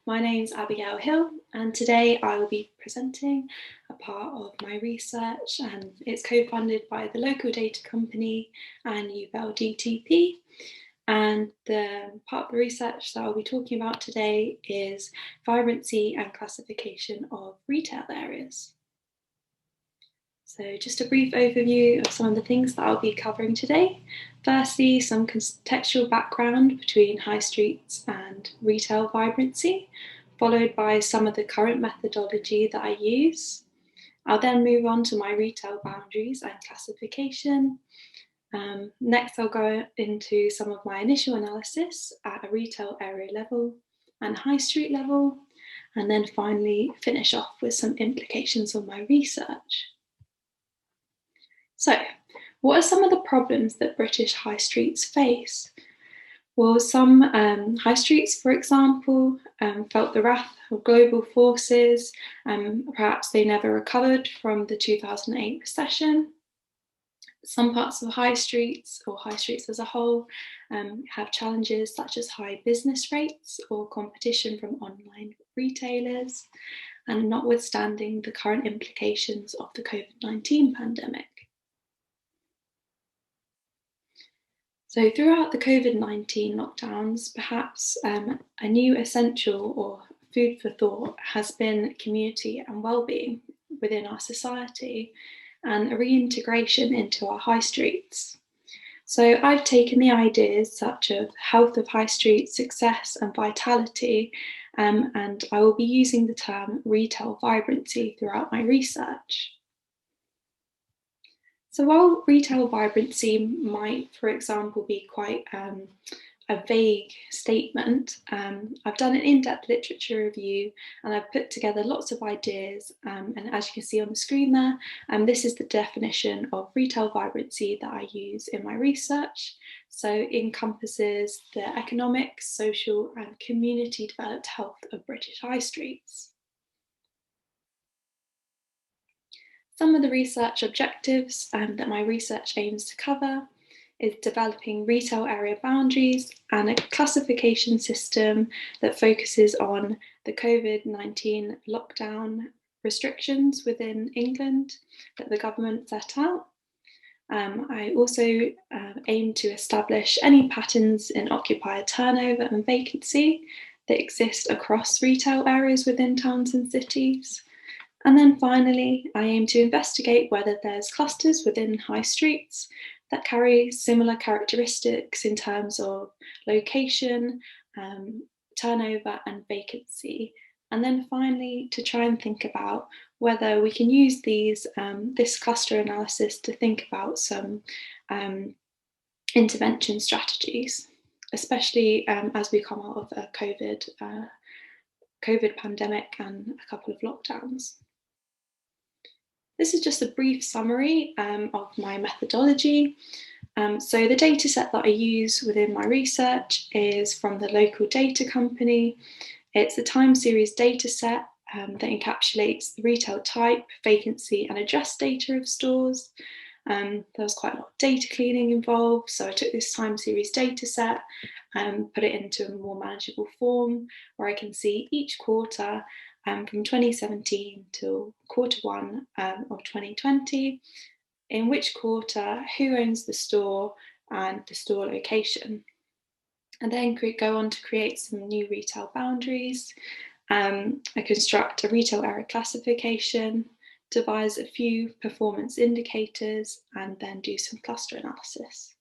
My name's Abigail Hill, and today I will be presenting a part of my research, and it's co-funded by the local data company and UVL-DTP. And the part of the research that I'll be talking about today is vibrancy and classification of retail areas. So just a brief overview of some of the things that I'll be covering today. Firstly, some contextual background between high streets and retail vibrancy, followed by some of the current methodology that I use. I'll then move on to my retail boundaries and classification. Next, I'll go into some of my initial analysis at a retail area level and high street level, and then finally finish off with some implications of my research. So, what are some of the problems that British high streets face? Well, some high streets, for example, felt the wrath of global forces. Perhaps they never recovered from the 2008 recession. Some parts of high streets, or high streets as a whole, have challenges such as high business rates or competition from online retailers, and notwithstanding the current implications of the COVID-19 pandemic. So throughout the COVID-19 lockdowns, perhaps a new essential or food for thought has been community and well-being within our society and a reintegration into our high streets. So I've taken the ideas such as health of high streets, success and vitality, and I will be using the term retail vibrancy throughout my research. So while retail vibrancy might, for example, be quite a vague statement, I've done an in-depth literature review and I've put together lots of ideas, and as you can see on the screen there, this is the definition of retail vibrancy that I use in my research. So it encompasses the economic, social and community developed health of British high streets. Some of the research objectives that my research aims to cover is developing retail area boundaries and a classification system that focuses on the COVID-19 lockdown restrictions within England that the government set out. I also aim to establish any patterns in occupier turnover and vacancy that exist across retail areas within towns and cities. And then finally, I aim to investigate whether there's clusters within high streets that carry similar characteristics in terms of location, turnover and vacancy. And then finally, to try and think about whether we can use this cluster analysis to think about some intervention strategies, especially as we come out of a COVID pandemic and a couple of lockdowns. This is just a brief summary of my methodology. So the data set that I use within my research is from the local data company. It's a time series data set that encapsulates the retail type, vacancy and address data of stores. There was quite a lot of data cleaning involved, so I took this time series data set and put it into a more manageable form where I can see each quarter from 2017 till Q1 of 2020, in which quarter, who owns the store and the store location. And then go on to create some new retail boundaries. I construct a retail area classification, devise a few performance indicators, and then do some cluster analysis.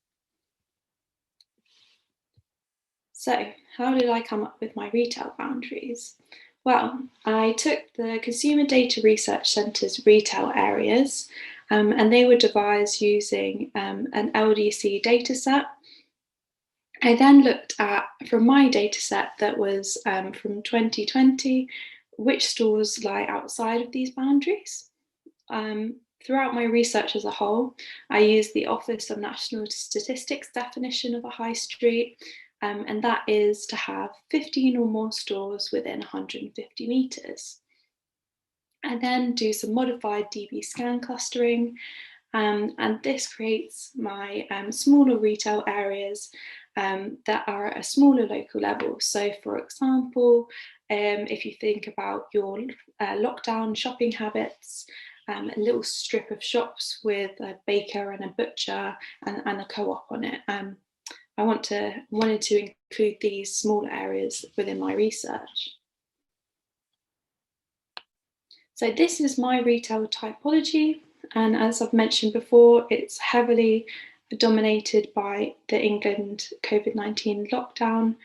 So, how did I come up with my retail boundaries? Well, I took the Consumer Data Research Centre's retail areas, and they were devised using an LDC dataset. I then looked at, from my dataset that was from 2020, which stores lie outside of these boundaries. Throughout my research as a whole, I used the Office of National Statistics definition of a high street, and that is to have 15 or more stores within 150 metres. I then do some modified DB scan clustering, and this creates my smaller retail areas that are at a smaller local level. So for example, if you think about your lockdown shopping habits, a little strip of shops with a baker and a butcher and a co-op on it. I wanted to include these smaller areas within my research. So this is my retail typology, and as I've mentioned before, it's heavily dominated by the England COVID-19 lockdown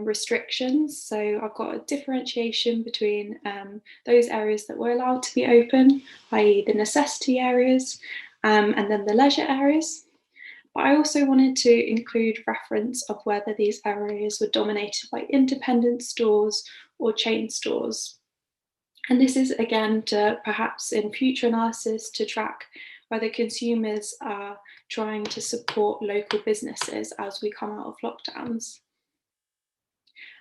restrictions. So I've got a differentiation between those areas that were allowed to be open, i.e. the necessity areas, and then the leisure areas. But I also wanted to include reference of whether these areas were dominated by independent stores or chain stores. And this is again to perhaps in future analysis to track whether consumers are trying to support local businesses as we come out of lockdowns.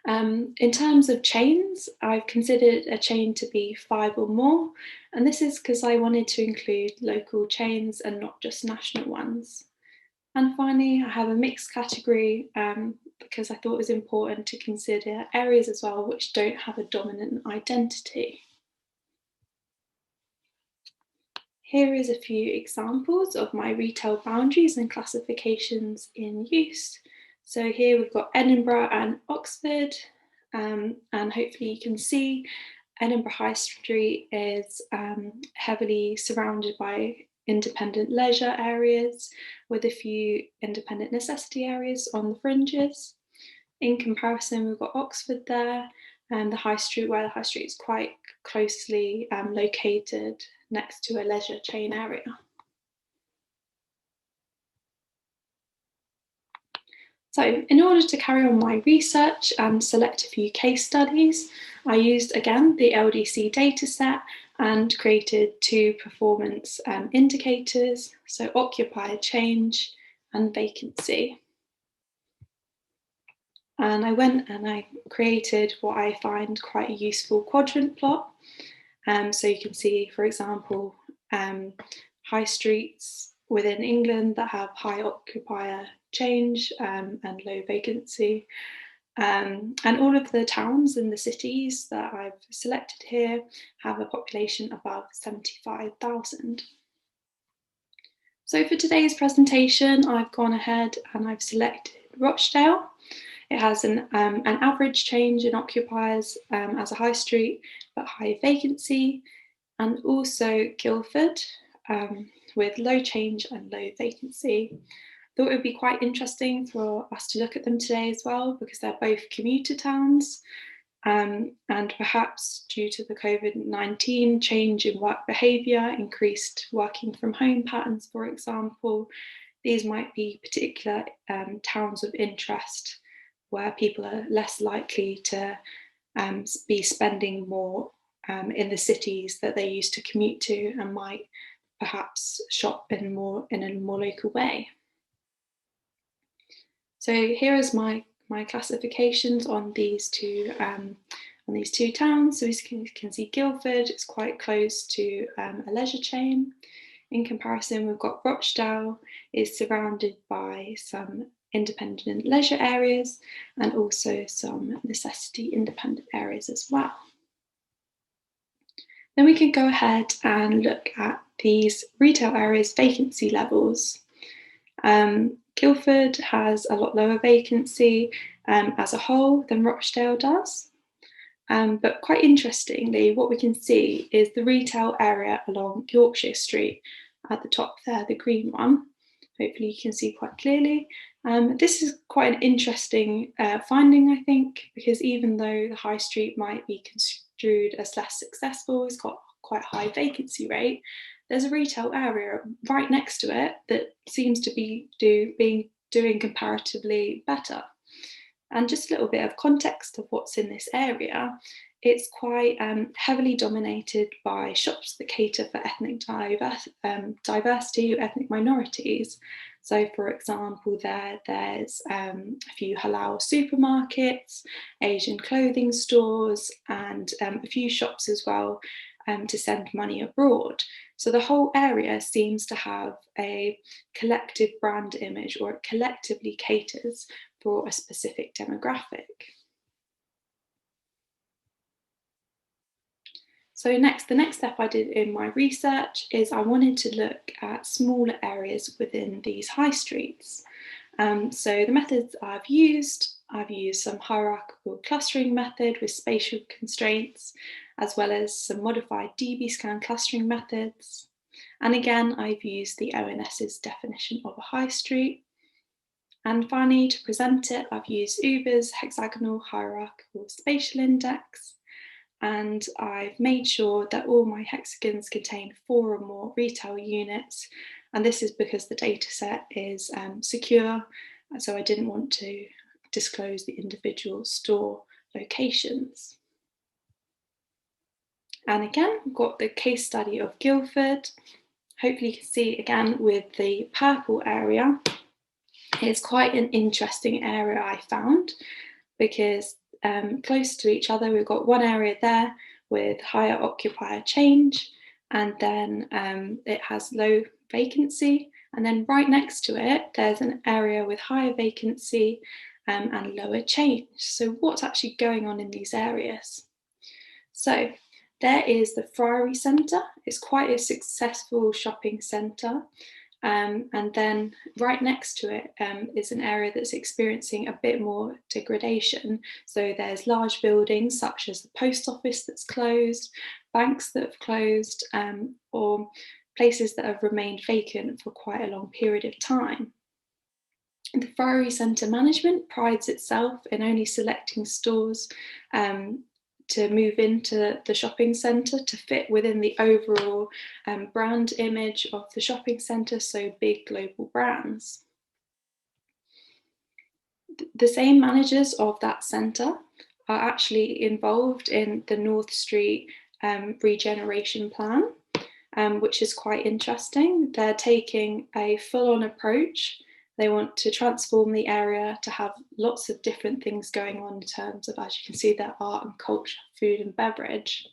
In terms of chains, I've considered a chain to be 5 or more, and this is because I wanted to include local chains and not just national ones. And finally, I have a mixed category because I thought it was important to consider areas as well which don't have a dominant identity. Here is a few examples of my retail boundaries and classifications in use. So here we've got Edinburgh and Oxford, and hopefully you can see Edinburgh High Street is heavily surrounded by independent leisure areas with a few independent necessity areas on the fringes. In comparison, we've got Oxford there and the High Street, where the High Street is quite closely located next to a leisure chain area. So in order to carry on my research and select a few case studies, I used again the LDC dataset and created 2 performance indicators, so occupier change and vacancy. And I went and I created what I find quite a useful quadrant plot. So you can see, for example, high streets within England that have high occupier change and low vacancy. And all of the towns and the cities that I've selected here have a population above 75,000. So for today's presentation, I've gone ahead and I've selected Rochdale. It has an average change in occupiers as a high street, but high vacancy, and also Guildford with low change and low vacancy. Thought it would be quite interesting for us to look at them today as well, because they're both commuter towns, and perhaps due to the COVID-19 change in work behaviour, increased working from home patterns, for example, these might be particular towns of interest where people are less likely to be spending more in the cities that they used to commute to and might perhaps shop in a more local way. So here is my classifications on these two towns. So as you can see, Guildford is quite close to a leisure chain. In comparison, we've got Rochdale is surrounded by some independent leisure areas and also some necessity independent areas as well. Then we can go ahead and look at these retail areas' vacancy levels. Guildford has a lot lower vacancy as a whole than Rochdale does. But quite interestingly, what we can see is the retail area along Yorkshire Street at the top there, the green one. Hopefully you can see quite clearly. This is quite an interesting finding, I think, because even though the high street might be construed as less successful, it's got quite a high vacancy rate, there's a retail area right next to it that seems to be doing comparatively better. And just a little bit of context of what's in this area, it's quite heavily dominated by shops that cater for ethnic diversity or ethnic minorities. So for example, there's a few halal supermarkets, Asian clothing stores, and a few shops as well to send money abroad. So the whole area seems to have a collective brand image, or it collectively caters for a specific demographic. So the next step I did in my research is I wanted to look at smaller areas within these high streets. So the methods I've used some hierarchical clustering method with spatial constraints, as well as some modified dbScan clustering methods. And again, I've used the ONS's definition of a high street. And finally, to present it, I've used Uber's hexagonal hierarchical spatial index. And I've made sure that all my hexagons contain 4 or more retail units. And this is because the dataset is secure, so I didn't want to disclose the individual store locations. And again, we've got the case study of Guildford. Hopefully you can see again with the purple area, it's quite an interesting area I found, because close to each other, we've got one area there with higher occupier change, and then it has low vacancy, and then right next to it, there's an area with higher vacancy and lower change. So what's actually going on in these areas? So there is the Friary Centre. It's quite a successful shopping centre. And then right next to it is an area that's experiencing a bit more degradation. So there's large buildings such as the post office that's closed, banks that have closed, or places that have remained vacant for quite a long period of time. The Friary Centre management prides itself in only selecting stores to move into the shopping centre to fit within the overall brand image of the shopping centre, so big global brands. The same managers of that centre are actually involved in the North Street regeneration plan, which is quite interesting. They're taking a full-on approach. They want to transform the area to have lots of different things going on in terms of, as you can see, their art and culture, food and beverage.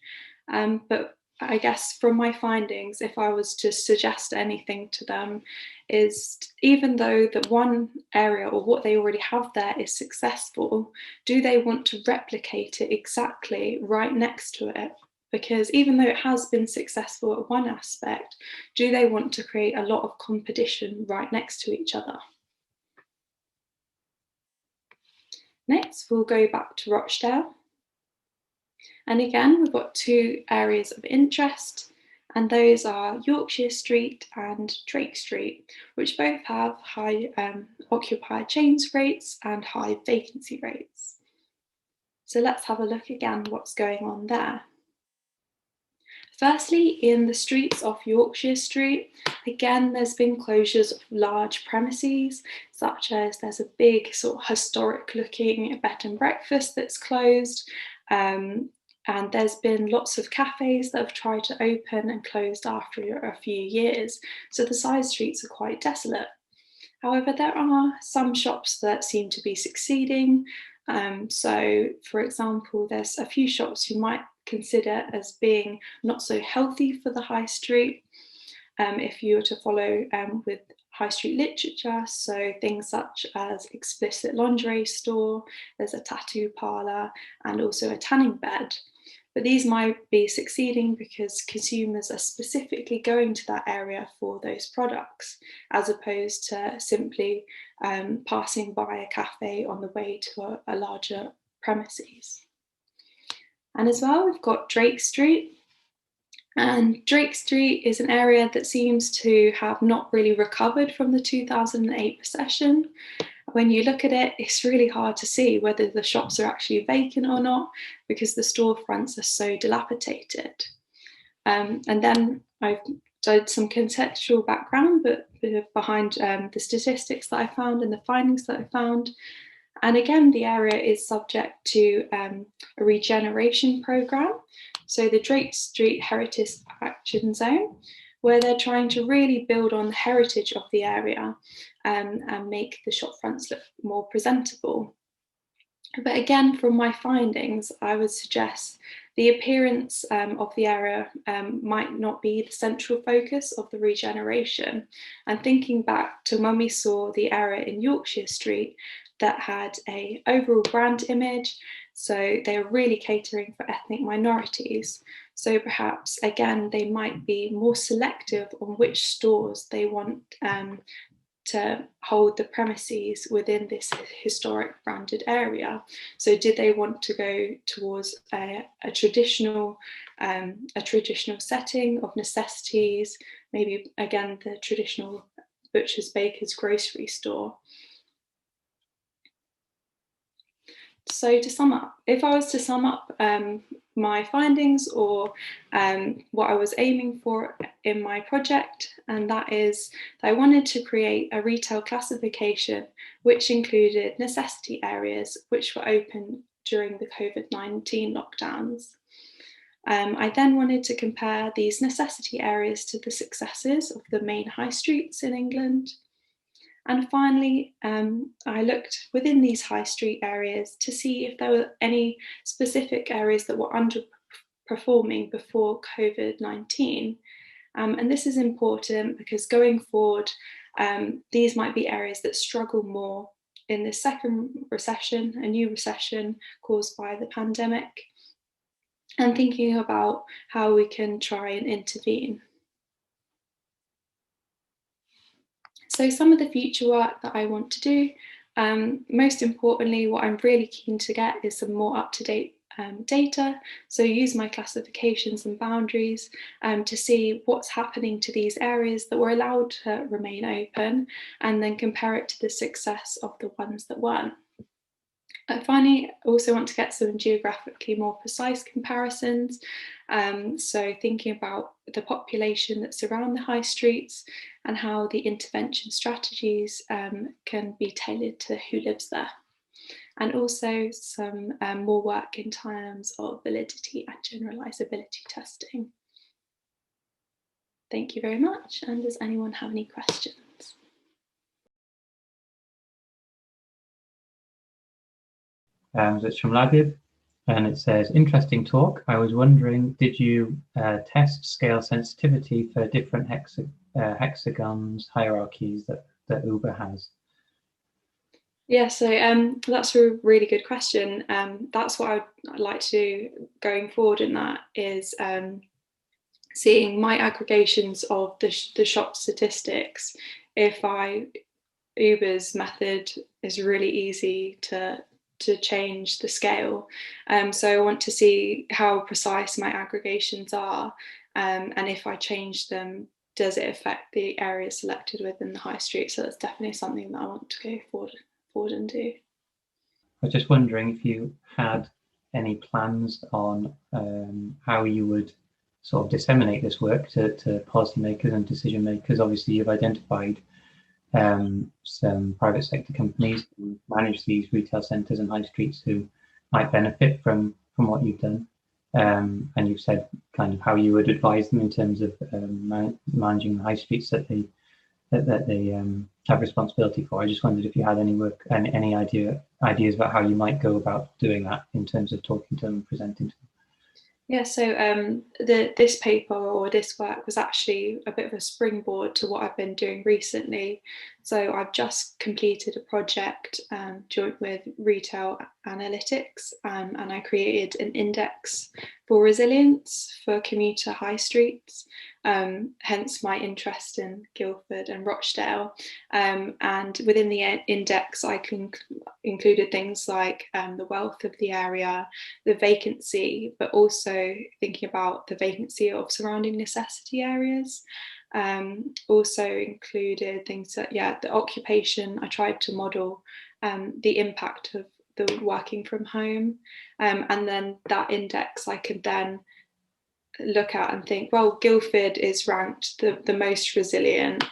But I guess from my findings, if I was to suggest anything to them, is even though that one area or what they already have there is successful, do they want to replicate it exactly right next to it? Because even though it has been successful at one aspect, do they want to create a lot of competition right next to each other? Next, we'll go back to Rochdale. And again, we've got 2 areas of interest, and those are Yorkshire Street and Drake Street, which both have high occupier change rates and high vacancy rates. So let's have a look again what's going on there. Firstly, in the streets of Yorkshire Street, again, there's been closures of large premises, such as there's a big sort of historic looking bed and breakfast that's closed. And there's been lots of cafes that have tried to open and closed after a few years. So the side streets are quite desolate. However, there are some shops that seem to be succeeding. So, for example, there's a few shops you might consider as being not so healthy for the high street if you were to follow with high street literature. So things such as explicit lingerie store, there's a tattoo parlour, and also a tanning bed. But these might be succeeding because consumers are specifically going to that area for those products, as opposed to simply passing by a cafe on the way to a larger premises. And as well, we've got Drake Street. And Drake Street is an area that seems to have not really recovered from the 2008 recession. When you look at it, it's really hard to see whether the shops are actually vacant or not, because the storefronts are so dilapidated. And then I've done some contextual background behind the statistics that I found and the findings that I found. And again, the area is subject to a regeneration programme. So the Drake Street Heritage Action Zone, where they're trying to really build on the heritage of the area and make the shop fronts look more presentable. But again, from my findings, I would suggest the appearance of the area might not be the central focus of the regeneration. And thinking back to when we saw the area in Yorkshire Street, that had an overall brand image. So they are really catering for ethnic minorities. So perhaps, again, they might be more selective on which stores they want to hold the premises within this historic branded area. So did they want to go towards a traditional setting of necessities, maybe again the traditional butcher's, baker's, grocery store? So to sum up, if I was to sum up my findings, or what I was aiming for in my project, and that is that I wanted to create a retail classification which included necessity areas which were open during the COVID-19 lockdowns. I then wanted to compare these necessity areas to the successes of the main high streets in England. And finally, I looked within these high street areas to see if there were any specific areas that were underperforming before COVID-19. And this is important because going forward, these might be areas that struggle more in the second recession, a new recession caused by the pandemic, and thinking about how we can try and intervene. So some of the future work that I want to do, most importantly, what I'm really keen to get is some more up-to-date data. So use my classifications and boundaries to see what's happening to these areas that were allowed to remain open, and then compare it to the success of the ones that weren't. Finally, I also want to get some geographically more precise comparisons. So thinking about the population that's around the high streets and how the intervention strategies can be tailored to who lives there. And also some more work in terms of validity and generalizability testing. Thank you very much. And does anyone have any questions? It's from Labib, and it says, interesting talk. I was wondering, did you test scale sensitivity for different hexagons hierarchies that Uber has? Yeah, so that's a really good question. That's what I'd like to do going forward in that is seeing my aggregations of the shop statistics. If Uber's method is really easy to change the scale. So I want to see how precise my aggregations are, and if I change them, does it affect the areas selected within the high street? So that's definitely something that I want to go forward and do. I was just wondering if you had any plans on how you would sort of disseminate this work to policymakers and decision makers. Obviously, you've identified some private sector companies who manage these retail centres and high streets who might benefit from what you've done. And you've said kind of how you would advise them in terms of managing the high streets that they have responsibility for. I just wondered if you had any work and any ideas about how you might go about doing that in terms of talking to them and presenting to them. Yeah, so this paper or this work was actually a bit of a springboard to what I've been doing recently. So I've just completed a project joint with Retail Analytics, and I created an index for resilience for commuter high streets, hence my interest in Guildford and Rochdale. And within the index, I included things like the wealth of the area, the vacancy, but also thinking about the vacancy of surrounding necessity areas. Also included things that, the occupation. I tried to model the impact of the working from home, and then that index I could then look at and think, well, Guildford is ranked the most resilient.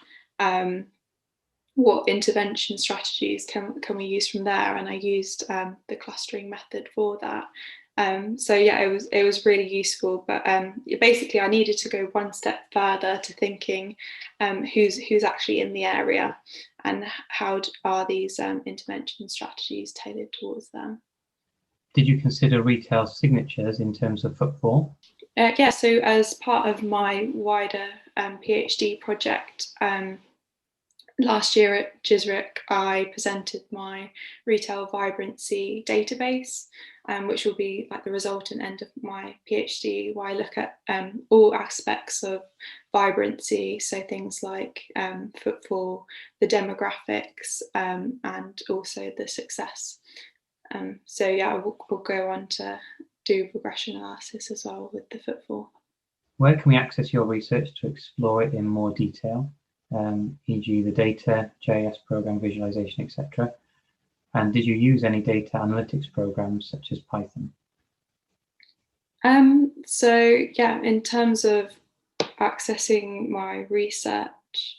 What intervention strategies can we use from there? And I used the clustering method for that. So yeah, it was really useful, but basically I needed to go one step further to thinking who's actually in the area and how are these intervention strategies tailored towards them. Did you consider retail signatures in terms of footfall? Yeah, so as part of my wider PhD project, last year at GISRUK, I presented my retail vibrancy database, which will be like the resultant end of my PhD, where I look at all aspects of vibrancy, so things like footfall, the demographics, and also the success. So yeah, we'll go on to do regression analysis as well with the footfall. Where can we access your research to explore it in more detail, e.g. the data, JS program visualization, etc.? And did you use any data analytics programs such as Python? So yeah, in terms of accessing my research,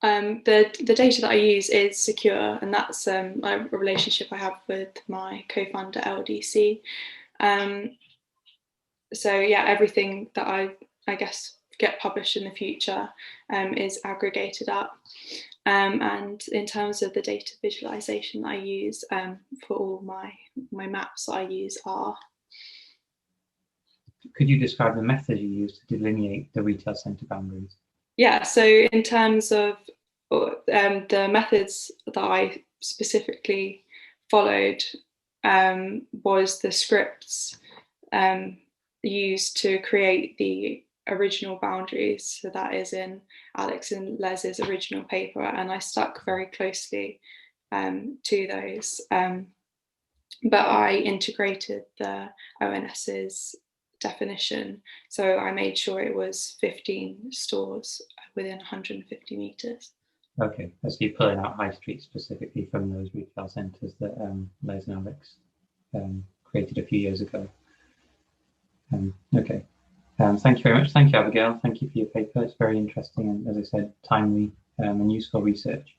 the data that I use is secure, and that's a relationship I have with my co-founder LDC. So yeah, everything that I guess get published in the future is aggregated up. And in terms of the data visualization I use for all my maps, I use R. Could you describe the method you use to delineate the retail centre boundaries? Yeah, so in terms of the methods that I specifically followed was the scripts used to create the original boundaries. So that is in Alex and Les's original paper, and I stuck very closely to those. But I integrated the ONS's definition, so I made sure it was 15 stores within 150 meters. Okay, so you're pulling out high streets specifically from those retail centres that Les and Alex created a few years ago. Okay, thank you very much. Thank you, Abigail. Thank you for your paper. It's very interesting and, as I said, timely and useful research.